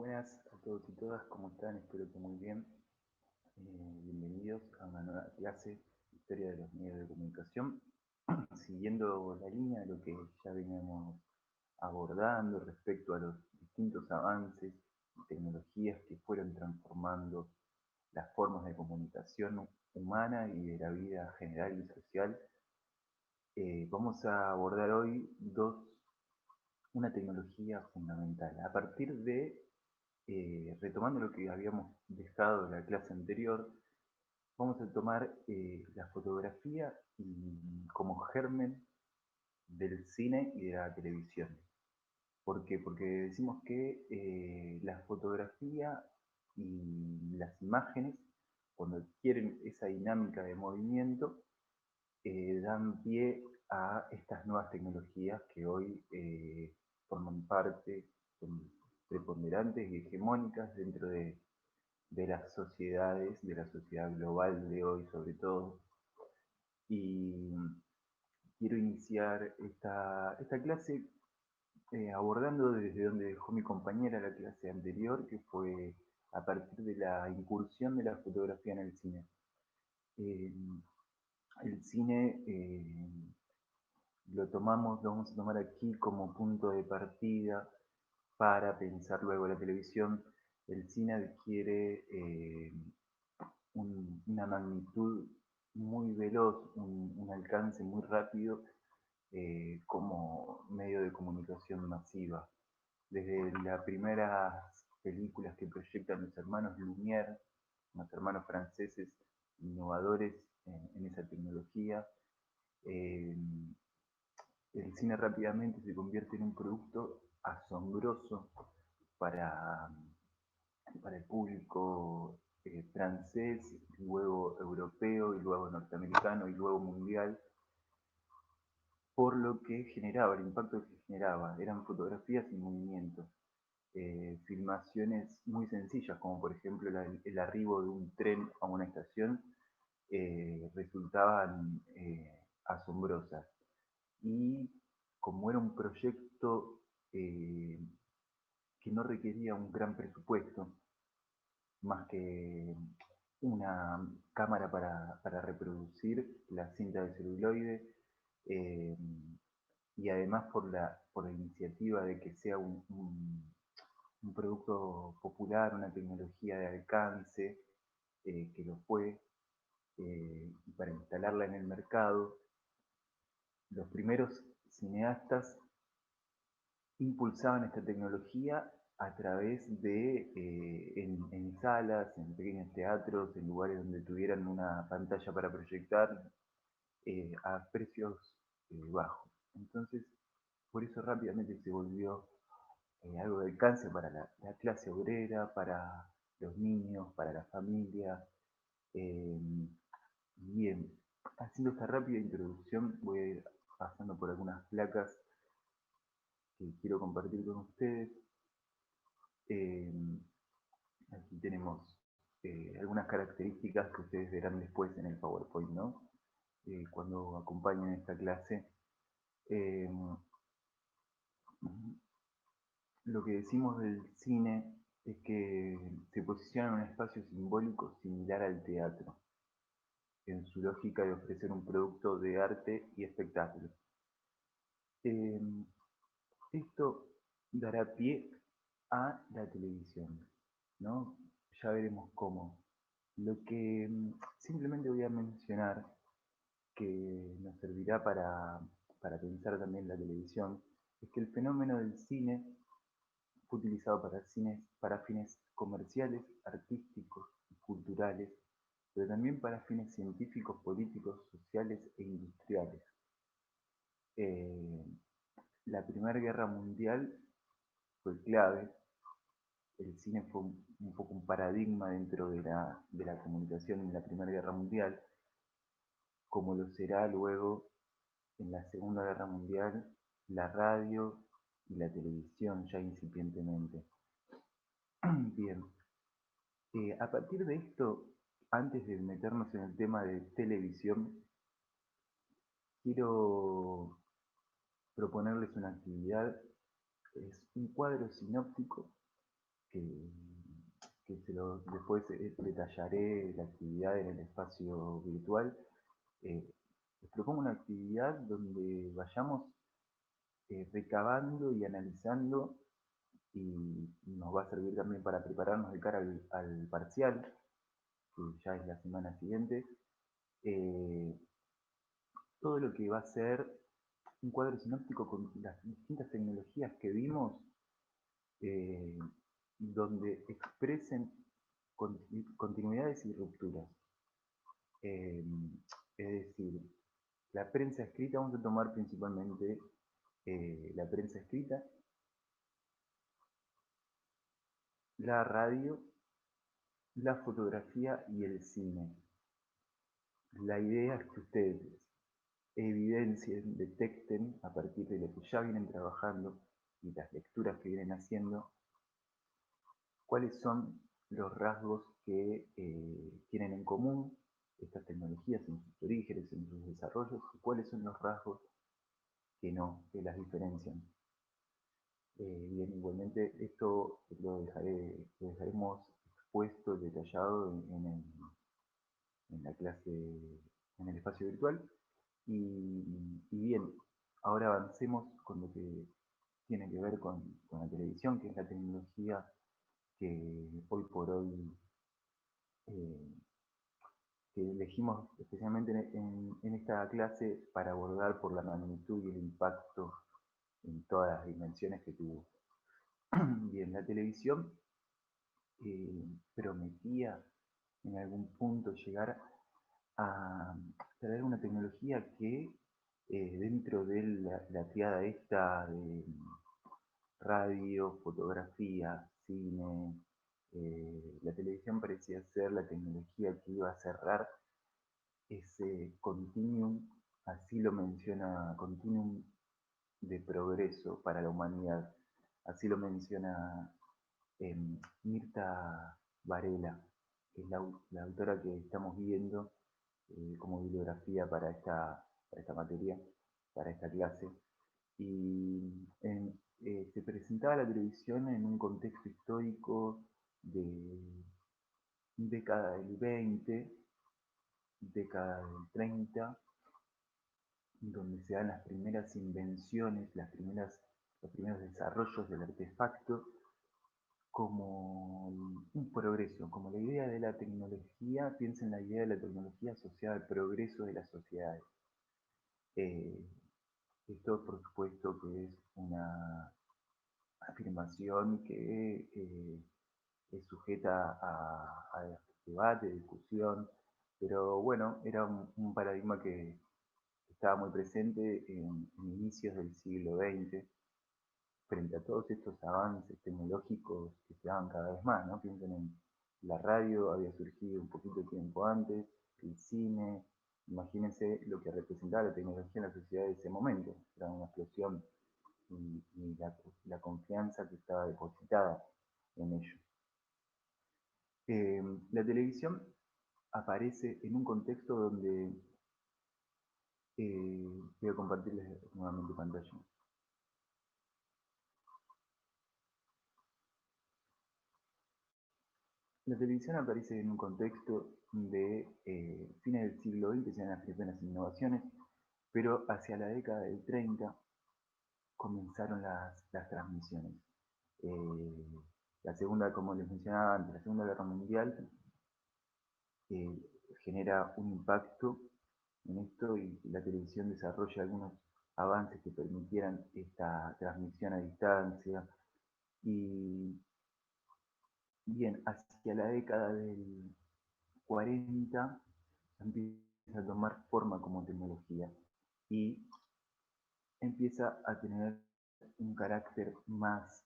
Buenas a todos y todas, ¿cómo están? Espero que muy bien. Bienvenidos a una nueva clase, Historia de los Medios de Comunicación, siguiendo la línea de lo que ya veníamos abordando respecto a los distintos avances y tecnologías que fueron transformando las formas de comunicación humana y de la vida general y social. Vamos a abordar hoy una tecnología fundamental. A partir de retomando lo que habíamos dejado en la clase anterior, vamos a tomar la fotografía como germen del cine y de la televisión. ¿Por qué? Porque decimos que la fotografía y las imágenes, cuando adquieren esa dinámica de movimiento, dan pie a estas nuevas tecnologías que hoy forman parte, son preponderantes y hegemónicas dentro de las sociedades, de la sociedad global de hoy sobre todo. Y quiero iniciar esta clase abordando desde donde dejó mi compañera la clase anterior, que fue a partir de la incursión de la fotografía en el cine. Eh, el cine lo vamos a tomar aquí como punto de partida para pensar luego la televisión. El cine adquiere una magnitud muy veloz, un alcance muy rápido como medio de comunicación masiva. Desde las primeras películas que proyectan los hermanos Lumière, los hermanos franceses innovadores en esa tecnología, eh, el cine rápidamente se convierte en un producto asombroso para, para el público francés, luego europeo y luego norteamericano y luego mundial, por lo que generaba, el impacto que generaba. Eran fotografías en movimiento, filmaciones muy sencillas, como por ejemplo el arribo de un tren a una estación, resultaban asombrosas. Y como era un proyecto que no requería un gran presupuesto, más que una cámara para reproducir la cinta de celuloide, eh, y además por la iniciativa de que sea un producto popular, una tecnología de alcance, que lo fue, y para instalarla en el mercado, los primeros cineastas impulsaban esta tecnología a través de, en salas, en pequeños teatros, en lugares donde tuvieran una pantalla para proyectar, a precios bajos. Entonces, por eso rápidamente se volvió algo de alcance para la clase obrera, para los niños, para la familia. Eh, Bien, haciendo esta rápida introducción, voy a ir pasando por algunas placas que quiero compartir con ustedes. Eh, Aquí tenemos algunas características que ustedes verán después en el PowerPoint, ¿no? Cuando acompañen esta clase. Eh, lo que decimos del cine es que se posiciona en un espacio simbólico similar al teatro, en su lógica de ofrecer un producto de arte y espectáculo. Eh, Esto dará pie a la televisión, ¿no? Ya veremos cómo. Lo que simplemente voy a mencionar, que nos servirá para pensar también la televisión, es que el fenómeno del cine fue utilizado para fines comerciales, artísticos y culturales, pero también para fines científicos, políticos, sociales e industriales. Eh, la Primera Guerra Mundial fue clave. El cine fue un poco un paradigma dentro de la comunicación en la Primera Guerra Mundial, como lo será luego en la Segunda Guerra Mundial la radio y la televisión ya incipientemente. Bien, a partir de esto, antes de meternos en el tema de televisión, quiero proponerles una actividad. Es un cuadro sinóptico que, después detallaré la actividad en el espacio virtual. Les propongo una actividad donde vayamos recabando y analizando, y nos va a servir también para prepararnos de cara al parcial, que ya es la semana siguiente, eh, todo lo que va a ser un cuadro sinóptico con las distintas tecnologías que vimos, eh, donde expresen continuidades y rupturas. Eh, es decir, la prensa escrita, vamos a tomar principalmente la prensa escrita, la radio, la fotografía y el cine. La idea es que ustedes evidencien, detecten a partir de lo que ya vienen trabajando y las lecturas que vienen haciendo, cuáles son los rasgos que tienen en común estas tecnologías en sus orígenes, en sus desarrollos, y cuáles son los rasgos que no, que las diferencian. Bien, igualmente esto lo dejaremos expuesto, detallado en la clase, en el espacio virtual. Y bien, ahora avancemos con lo que tiene que ver con la televisión, que es la tecnología que hoy por hoy eh, que elegimos especialmente en esta clase para abordar por la magnitud y el impacto en todas las dimensiones que tuvo. Bien, la televisión prometía en algún punto llegar a traer una tecnología que dentro de la triada esta de radio, fotografía, cine, la televisión parecía ser la tecnología que iba a cerrar ese continuum, así lo menciona, continuum de progreso para la humanidad, así lo menciona Mirta Varela, que es la autora que estamos viendo como bibliografía para esta materia, para esta clase. Y se presentaba la televisión en un contexto histórico de década del 20, década del 30, donde se dan las primeras invenciones, los primeros desarrollos del artefacto, como un progreso, como la idea de la tecnología, piensa en la idea de la tecnología asociada al progreso de las sociedades. Eh, Esto, por supuesto, que es una afirmación que es sujeta a debate, discusión, pero bueno, era un paradigma que estaba muy presente en inicios del siglo XX, frente a todos estos avances tecnológicos que se daban cada vez más, ¿no? Piensen en la radio, había surgido un poquito de tiempo antes, el cine, imagínense lo que representaba la tecnología en la sociedad de ese momento, era una explosión y la confianza que estaba depositada en ello. La televisión aparece en un contexto donde voy a compartirles nuevamente pantalla. La televisión aparece en un contexto de fines del siglo XX, se dan las primeras innovaciones, pero hacia la década del 30 comenzaron las transmisiones. Eh, la segunda, como les mencionaba antes, la Segunda Guerra Mundial eh, genera un impacto en esto y la televisión desarrolla algunos avances que permitieran esta transmisión a distancia. Y bien, hacia la década del 40 empieza a tomar forma como tecnología y empieza a tener un carácter más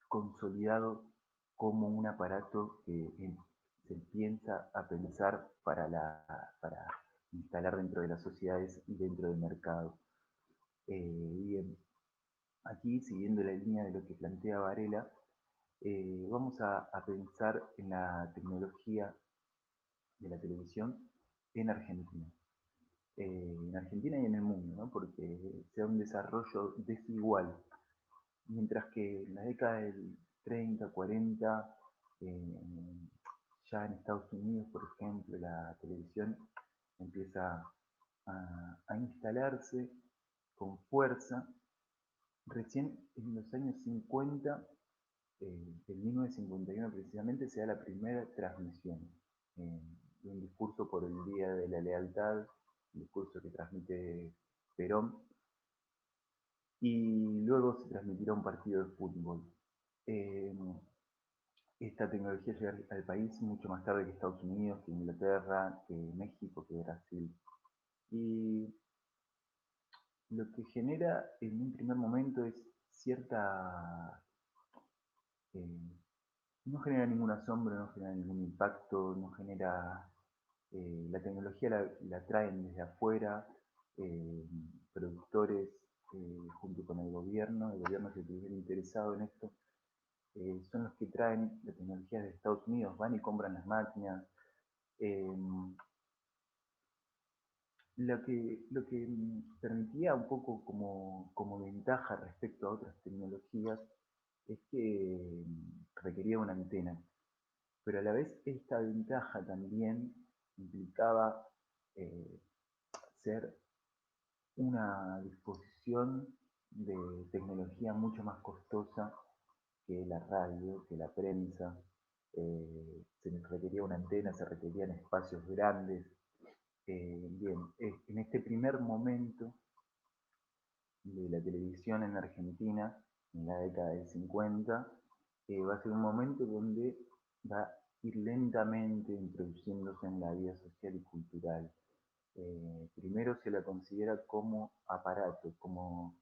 consolidado como un aparato que se empieza a pensar para instalar dentro de las sociedades y dentro del mercado. Bien, aquí siguiendo la línea de lo que plantea Varela, vamos a pensar en la tecnología de la televisión en Argentina. En Argentina y en el mundo, ¿no? Porque se da un desarrollo desigual. Mientras que en la década del 30, 40, eh, ya en Estados Unidos, por ejemplo, la televisión empieza a instalarse con fuerza. Recién en los años 50, en 1951 precisamente, se da la primera transmisión eh, de un discurso por el Día de la Lealtad, un discurso que transmite Perón, y luego se transmitirá un partido de fútbol. Eh, Esta tecnología llega al país mucho más tarde que Estados Unidos, que Inglaterra, que México, que Brasil. Y lo que genera en un primer momento es cierta... eh, no genera ningún asombro, no genera ningún impacto, no genera... la tecnología la traen desde afuera, eh, productores junto con el gobierno es el primer interesado en esto, son los que traen la tecnología de Estados Unidos, van y compran las máquinas. eh, lo que permitía un poco como ventaja respecto a otras tecnologías es que requería una antena, pero a la vez esta ventaja también implicaba eh, ser una disposición de tecnología mucho más costosa que la radio, que la prensa. Se requería una antena, se requerían espacios grandes. Bien, en este primer momento de la televisión en Argentina, en la década del 50, va a ser un momento donde va a ir lentamente introduciéndose en la vida social y cultural. Primero se la considera como aparato, como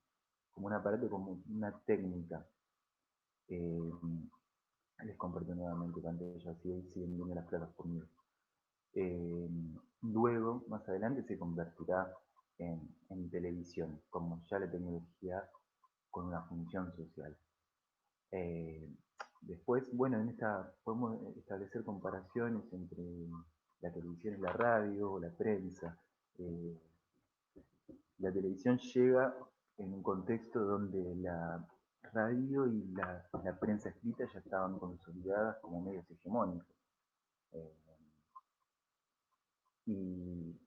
un aparato, como una técnica. Eh, Les comparto nuevamente pantalla, así siguen viendo las placas conmigo. Eh, Luego, más adelante, se convertirá en televisión, como ya la tecnología con una función social. Eh, Después, bueno, en esta podemos establecer comparaciones entre la televisión y la radio, o la prensa. Eh, la televisión llega en un contexto donde la radio y la prensa escrita ya estaban consolidadas como medios hegemónicos. Eh, y,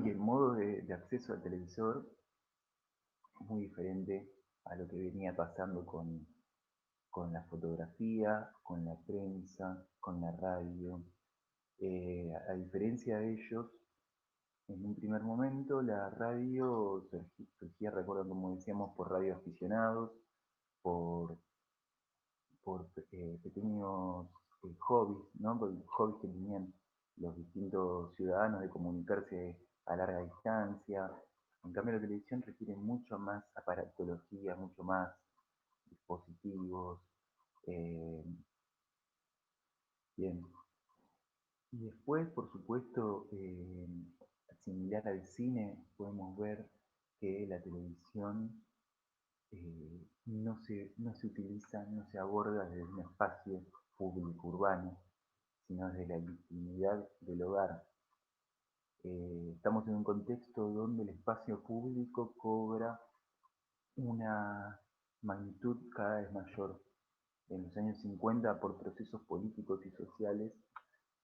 y el modo de acceso al televisor es muy diferente a lo que venía pasando con la fotografía, con la prensa, con la radio. A diferencia de ellos, en un primer momento la radio surgía, recuerdo como decíamos, por radio aficionados, por, por pequeños hobbies, ¿no? Por hobbies que tenían los distintos ciudadanos de comunicarse a larga distancia. En cambio, la televisión requiere mucho más aparatología, mucho más dispositivos. eh, Bien. Y después, por supuesto, similar al cine, podemos ver que la televisión no se utiliza, no se aborda desde un espacio público urbano, sino desde la intimidad del hogar. Estamos en un contexto donde el espacio público cobra una magnitud cada vez mayor. En los años 50, por procesos políticos y sociales,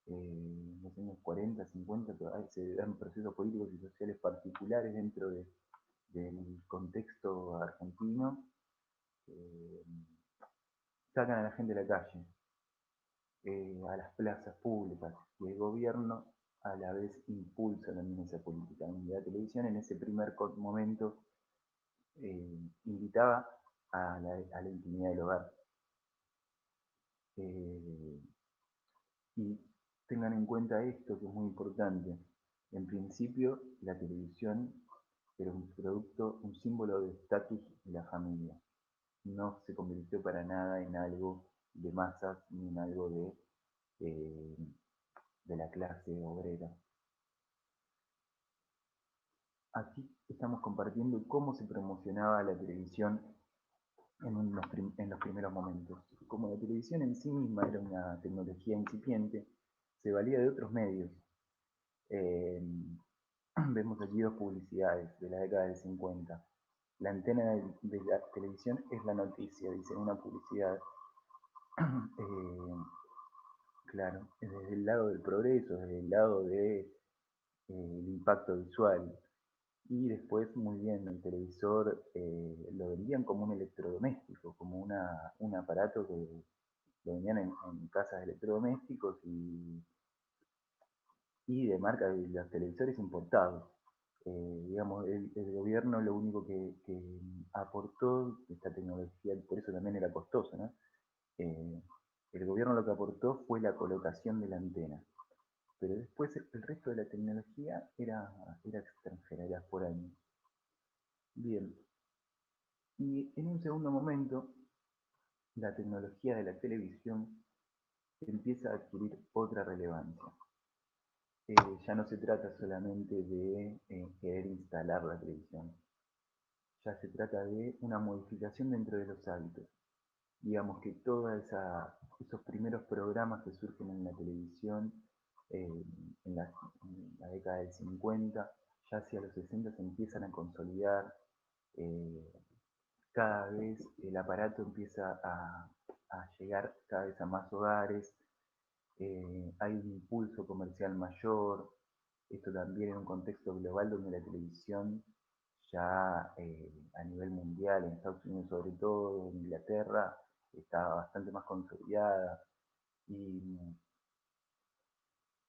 en los años 40, 50, se dan procesos políticos y sociales particulares dentro del contexto argentino, eh, sacan a la gente a la calle, a las plazas públicas, y el gobierno a la vez impulsa también esa política. Y la televisión en ese primer momento invitaba a la intimidad del hogar. Eh, y tengan en cuenta esto que es muy importante. En principio, la televisión era un producto, un símbolo de estatus de la familia. No se convirtió para nada en algo de masas ni en algo eh, de la clase obrera. Aquí estamos compartiendo cómo se promocionaba la televisión en los primeros momentos. Como la televisión en sí misma era una tecnología incipiente, se valía de otros medios. Eh, Vemos allí dos publicidades de la década del 50. La antena de la televisión es la noticia, dice una publicidad. Eh, claro, desde el lado del progreso, desde el lado de, el impacto visual. Y después, muy bien, el televisor lo vendían como un electrodoméstico, como un aparato que lo vendían en casas de electrodomésticos y de marca de los televisores importados. Digamos, el gobierno lo único que aportó esta tecnología, por eso también era costoso, ¿no? Eh, el gobierno lo que aportó fue la colocación de la antena, pero después el resto de la tecnología era extranjera, era por año. Bien, y en un segundo momento, la tecnología de la televisión empieza a adquirir otra relevancia. Eh, ya no se trata solamente de querer instalar la televisión, ya se trata de una modificación dentro de los hábitos. Digamos que todos esos primeros programas que surgen en la televisión eh, en la década del 50, ya hacia los 60 se empiezan a consolidar, eh, cada vez el aparato empieza a llegar cada vez a más hogares, hay un impulso comercial mayor, esto también en un contexto global donde la televisión ya a nivel mundial, en Estados Unidos sobre todo, en Inglaterra, está bastante más consolidada y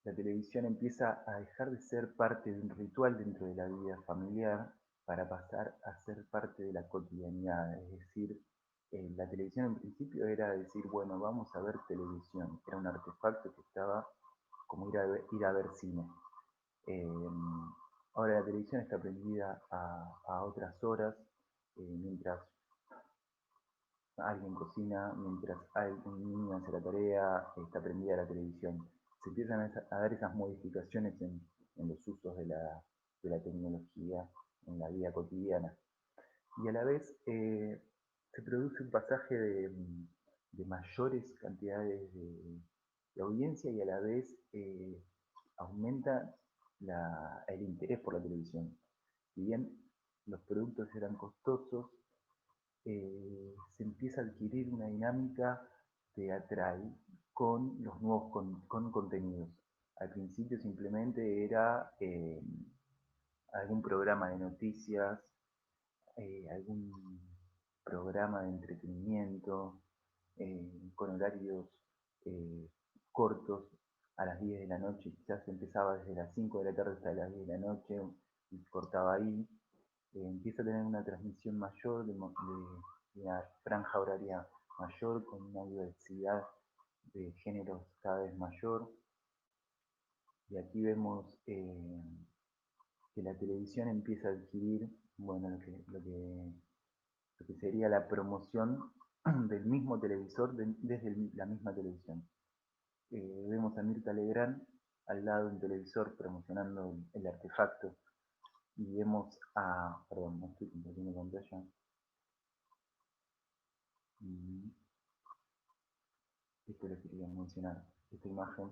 la televisión empieza a dejar de ser parte de un ritual dentro de la vida familiar para pasar a ser parte de la cotidianidad. Es decir, la televisión en principio era decir, bueno, vamos a ver televisión. Era un artefacto que estaba como ir a ver cine. Eh, ahora la televisión está prendida a otras horas, mientras alguien cocina, mientras un niño hace la tarea, está prendida la televisión. Se empiezan a dar esas modificaciones en los usos de la tecnología en la vida cotidiana. Y a la vez se produce un pasaje de mayores cantidades de audiencia y a la vez aumenta el interés por la televisión. Si bien los productos eran costosos, se empieza a adquirir una dinámica teatral con los nuevos con contenidos. Al principio simplemente era algún programa de noticias, algún programa de entretenimiento, con horarios eh, cortos a las 10 de la noche, quizás empezaba desde las 5 de la tarde hasta las 10 de la noche y cortaba ahí. Empieza a tener una transmisión mayor de una franja horaria mayor con una diversidad de géneros cada vez mayor. Y aquí vemos que la televisión empieza a adquirir, bueno, lo que sería la promoción del mismo televisor desde la misma televisión. Vemos a Mirta Legrand al lado de un televisor promocionando el artefacto y vemos a, perdón, no estoy compartiendo pantalla. Esto lo quería mencionar, esta imagen.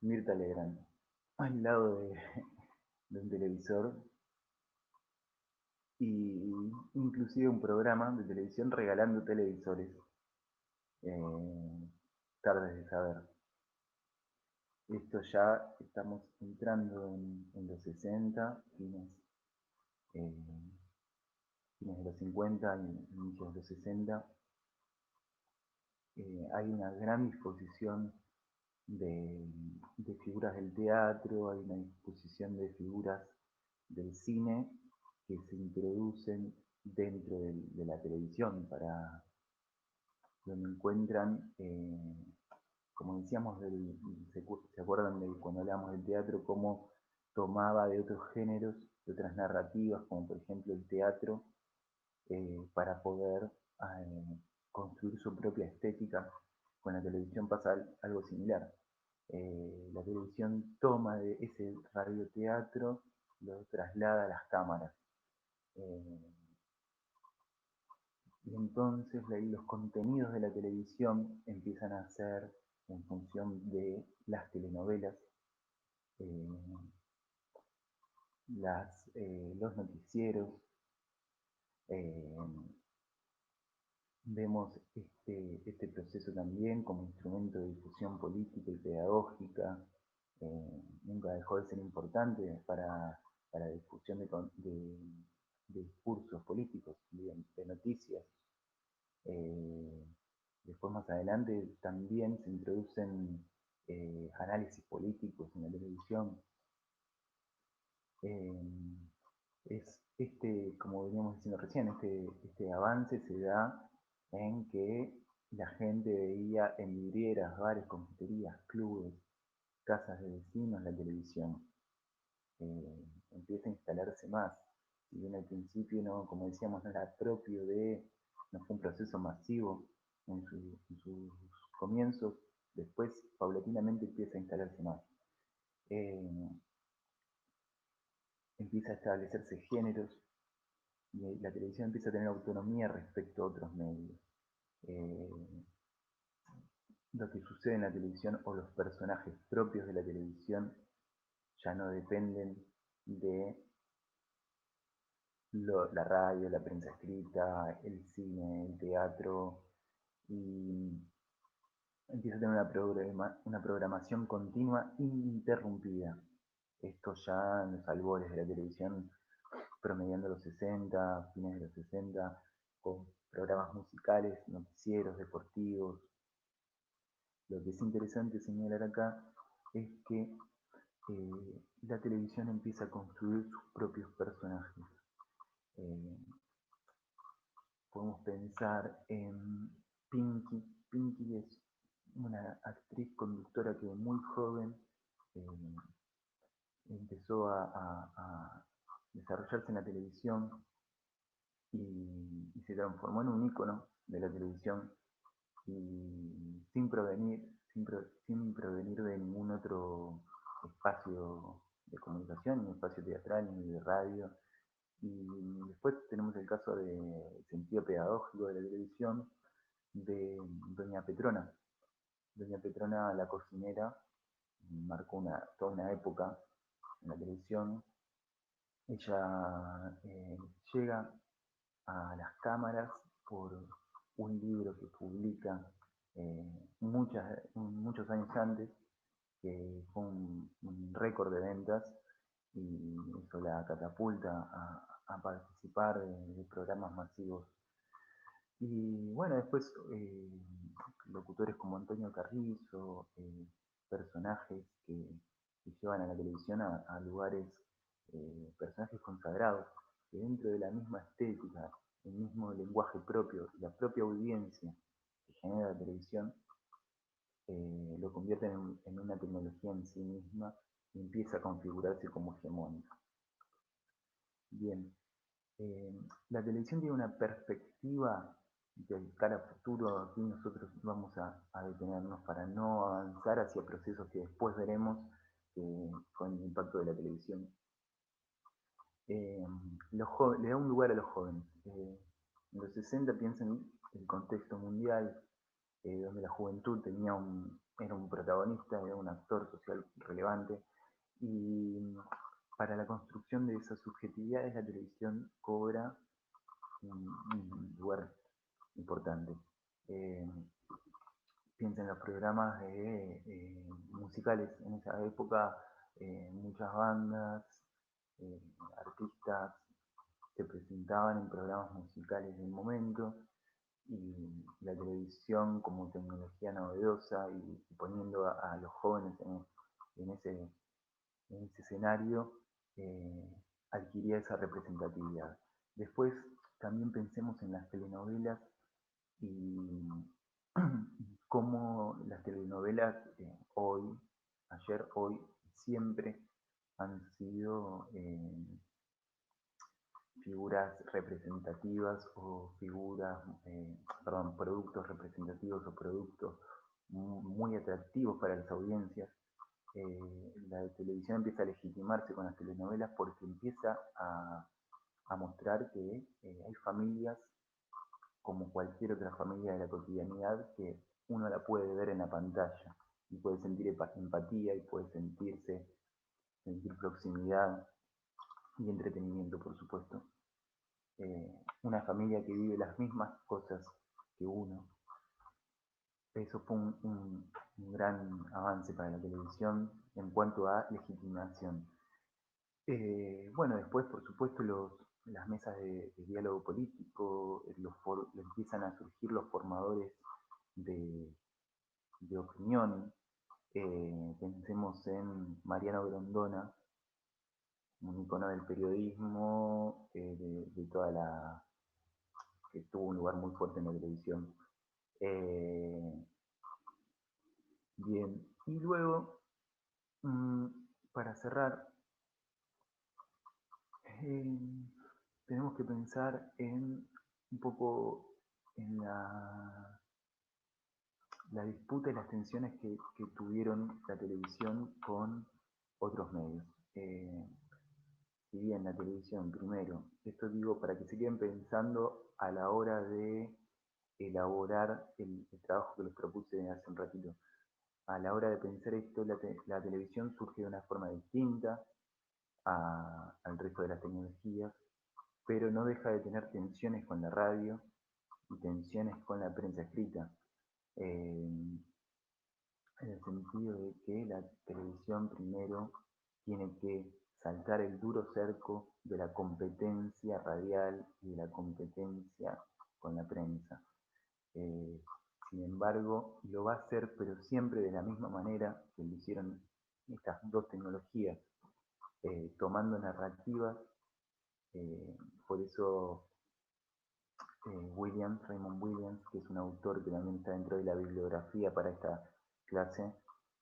Mirta Legrand, al lado de un televisor y inclusive un programa de televisión regalando televisores. Tardes de saber. Esto ya estamos entrando en los 60, eh, fines de los 50 y inicios de los 60. Hay una gran disposición de figuras del teatro, hay una disposición de figuras del cine que se introducen dentro de la televisión para donde encuentran, como decíamos, se acuerdan de cuando hablamos del teatro, cómo tomaba de otros géneros, de otras narrativas, como por ejemplo el teatro, para poder eh, construir su propia estética. Con la televisión pasa algo similar. La televisión toma de ese radioteatro, lo traslada a las cámaras. Eh, y entonces los contenidos de la televisión empiezan a ser en función de las telenovelas, eh, los noticieros, eh, vemos este proceso también como instrumento de difusión política y pedagógica. Nunca dejó de ser importante para la difusión de discursos políticos, de noticias. Eh, Después, más adelante, también se introducen análisis políticos en la televisión. Eh, como veníamos diciendo recién, este avance se da en que la gente veía en vidrieras, bares, confiterías, clubes, casas de vecinos la televisión. Empieza a instalarse más. Si bien al principio, no, como decíamos, no era propio no fue un proceso masivo en sus comienzos, después paulatinamente empieza a instalarse más. Eh, Empieza a establecerse géneros y la televisión empieza a tener autonomía respecto a otros medios. Eh, lo que sucede en la televisión o los personajes propios de la televisión ya no dependen de la radio, la prensa escrita, el cine, el teatro, y empieza a tener una programación continua ininterrumpida. Esto ya en los albores de la televisión, promediando los 60, fines de los 60, con programas musicales, noticieros, deportivos. Lo que es interesante señalar acá es que la televisión empieza a construir sus propios personajes. Eh, Podemos pensar en Pinky. Pinky es una actriz conductora que muy joven eh, empezó a desarrollarse en la televisión y se transformó en un ícono de la televisión y sin provenir de ningún otro espacio de comunicación, ni espacio teatral, ni de radio. Y después tenemos el caso de sentido pedagógico de la televisión de Doña Petrona. Doña Petrona, la cocinera, marcó toda una época en la televisión. Ella llega a las cámaras por un libro que publica muchos años antes, que fue un récord de ventas y eso la catapulta a participar de programas masivos. Y bueno, después locutores como Antonio Carrizo, personajes que llevan a la televisión a lugares, personajes consagrados, que dentro de la misma estética, el mismo lenguaje propio, la propia audiencia que genera la televisión, lo convierten en una tecnología en sí misma y empieza a configurarse como hegemónica. Bien, la televisión tiene una perspectiva de cara a futuro. Aquí nosotros vamos a detenernos para no avanzar hacia procesos que después veremos con el impacto de la televisión. Le da un lugar a los jóvenes. En los 60 piensen el contexto mundial, donde la juventud era un protagonista, era un actor social relevante, y para la construcción de esas subjetividades la televisión cobra un lugar importante. Eh, Piensen en los programas musicales en esa época, muchas bandas, eh, artistas se presentaban en programas musicales del momento y la televisión como tecnología novedosa y poniendo a los jóvenes en ese escenario, adquiría esa representatividad. Después también pensemos en las telenovelas y cómo las telenovelas hoy, siempre han sido figuras representativas o productos representativos o productos muy atractivos para las audiencias. La televisión empieza a legitimarse con las telenovelas porque empieza a mostrar que hay familias como cualquier otra familia de la cotidianidad que uno la puede ver en la pantalla y puede sentir empatía y puede sentir proximidad y entretenimiento, por supuesto. Una familia que vive las mismas cosas que uno. Eso fue un gran avance para la televisión en cuanto a legitimación. Bueno, después, por supuesto, las mesas de diálogo político, empiezan a surgir los formadores de, de opinión. Pensemos en Mariano Grondona, un icono del periodismo, de toda la que tuvo un lugar muy fuerte en la televisión. Eh, Bien, y luego, mm, para cerrar, eh, tenemos que pensar en un poco en la disputa y las tensiones que tuvieron la televisión con otros medios. Si bien la televisión, primero, esto digo para que se queden pensando a la hora de elaborar el trabajo que les propuse hace un ratito. A la hora de pensar esto, la televisión surge de una forma distinta al resto de las tecnologías, pero no deja de tener tensiones con la radio y tensiones con la prensa escrita, eh, en el sentido de que la televisión primero tiene que saltar el duro cerco de la competencia radial y de la competencia con la prensa. Eh, Sin embargo, lo va a hacer, pero siempre de la misma manera que lo hicieron estas dos tecnologías, tomando narrativas. Por eso Raymond Williams, que es un autor que también está dentro de la bibliografía para esta clase,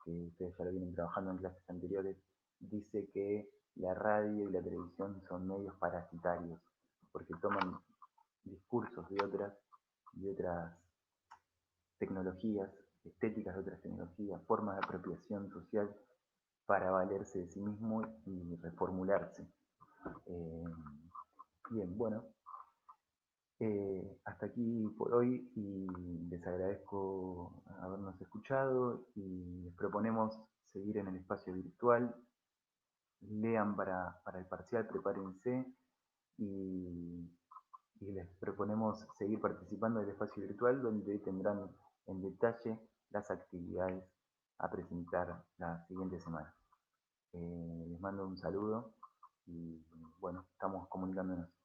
que ustedes ya lo vienen trabajando en clases anteriores, dice que la radio y la televisión son medios parasitarios, porque toman discursos de otras tecnologías, estéticas de otras tecnologías, formas de apropiación social para valerse de sí mismo y reformularse. Eh, Bien, bueno, hasta aquí por hoy y les agradezco habernos escuchado y les proponemos seguir en el espacio virtual. Lean para el parcial, prepárense y, y les proponemos seguir participando del espacio virtual donde tendrán en detalle las actividades a presentar la siguiente semana. Les mando un saludo y bueno, estamos comunicándonos.